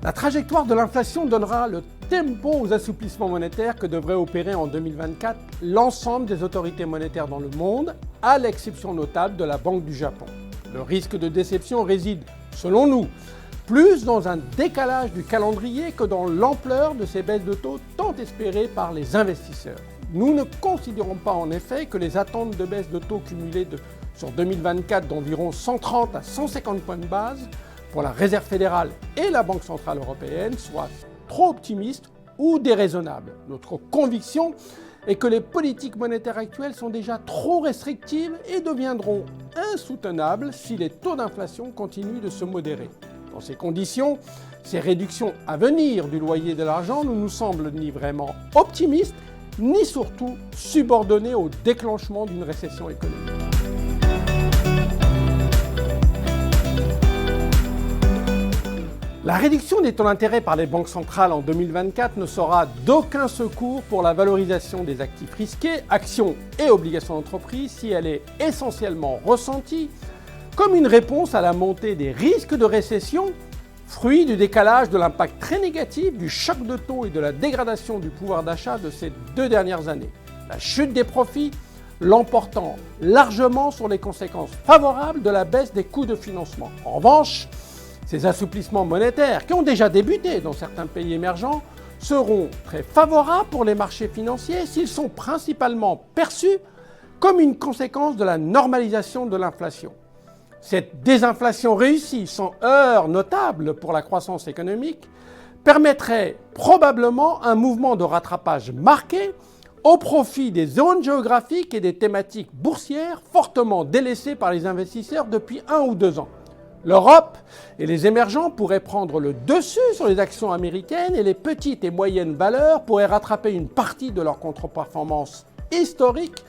La trajectoire de l'inflation donnera le tempo aux assouplissements monétaires que devrait opérer en 2024 l'ensemble des autorités monétaires dans le monde, à l'exception notable de la Banque du Japon. Le risque de déception réside, selon nous, plus dans un décalage du calendrier que dans l'ampleur de ces baisses de taux tant espérées par les investisseurs. Nous ne considérons pas en effet que les attentes de baisse de taux cumulées sur 2024 d'environ 130 à 150 points de base pour la Réserve fédérale et la Banque centrale européenne soient trop optimistes ou déraisonnables. Notre conviction est que les politiques monétaires actuelles sont déjà trop restrictives et deviendront insoutenables si les taux d'inflation continuent de se modérer. Dans ces conditions, ces réductions à venir du loyer de l'argent ne nous semblent ni vraiment optimistes, ni surtout subordonnées au déclenchement d'une récession économique. La réduction des taux d'intérêt par les banques centrales en 2024 ne sera d'aucun secours pour la valorisation des actifs risqués, actions et obligations d'entreprise, si elle est essentiellement ressentie comme une réponse à la montée des risques de récession, fruit du décalage de l'impact très négatif du choc de taux et de la dégradation du pouvoir d'achat de ces 2 dernières années. La chute des profits l'emportant largement sur les conséquences favorables de la baisse des coûts de financement. En revanche, ces assouplissements monétaires, qui ont déjà débuté dans certains pays émergents, seront très favorables pour les marchés financiers s'ils sont principalement perçus comme une conséquence de la normalisation de l'inflation. Cette désinflation réussie, sans heurts notables pour la croissance économique, permettrait probablement un mouvement de rattrapage marqué au profit des zones géographiques et des thématiques boursières fortement délaissées par les investisseurs depuis 1 ou 2 ans. L'Europe et les émergents pourraient prendre le dessus sur les actions américaines et les petites et moyennes valeurs pourraient rattraper une partie de leur contre-performance historique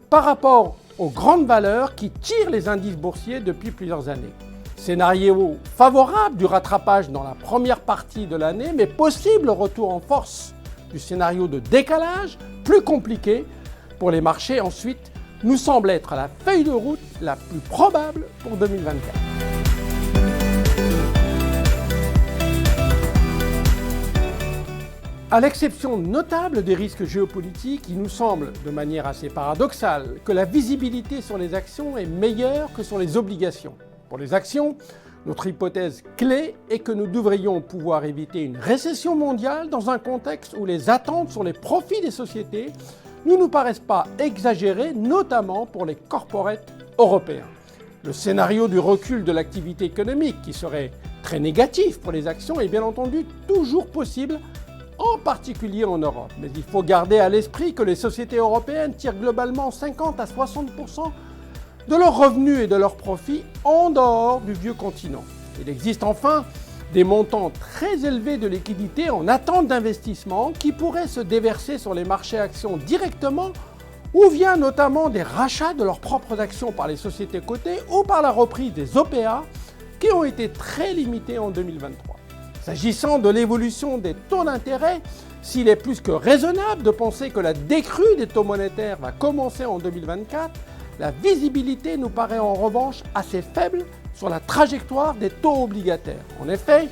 par rapport aux grandes valeurs qui tirent les indices boursiers depuis plusieurs années. Scénario favorable du rattrapage dans la première partie de l'année, mais possible retour en force du scénario de décalage, plus compliqué pour les marchés ensuite, nous semble être la feuille de route la plus probable pour 2024. À l'exception notable des risques géopolitiques, il nous semble, de manière assez paradoxale, que la visibilité sur les actions est meilleure que sur les obligations. Pour les actions, notre hypothèse clé est que nous devrions pouvoir éviter une récession mondiale dans un contexte où les attentes sur les profits des sociétés ne nous paraissent pas exagérées, notamment pour les corporates européens. Le scénario du recul de l'activité économique, qui serait très négatif pour les actions, est bien entendu toujours possible, en particulier en Europe. Mais il faut garder à l'esprit que les sociétés européennes tirent globalement 50 à 60% de leurs revenus et de leurs profits en dehors du vieux continent. Il existe enfin des montants très élevés de liquidités en attente d'investissement qui pourraient se déverser sur les marchés actions directement ou via notamment des rachats de leurs propres actions par les sociétés cotées ou par la reprise des OPA qui ont été très limitées en 2023. S'agissant de l'évolution des taux d'intérêt, s'il est plus que raisonnable de penser que la décrue des taux monétaires va commencer en 2024, la visibilité nous paraît en revanche assez faible sur la trajectoire des taux obligataires. En effet,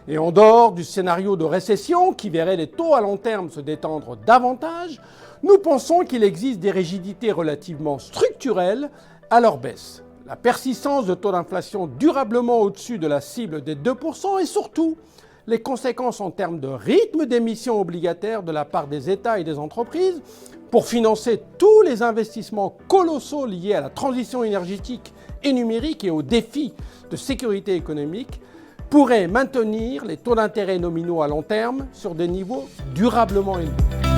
et en dehors du scénario de récession qui verrait les taux à long terme se détendre davantage, nous pensons qu'il existe des rigidités relativement structurelles à leur baisse. La persistance de taux d'inflation durablement au-dessus de la cible des 2% et surtout les conséquences en termes de rythme d'émission obligataire de la part des États et des entreprises pour financer tous les investissements colossaux liés à la transition énergétique et numérique et aux défis de sécurité économique pourraient maintenir les taux d'intérêt nominaux à long terme sur des niveaux durablement élevés.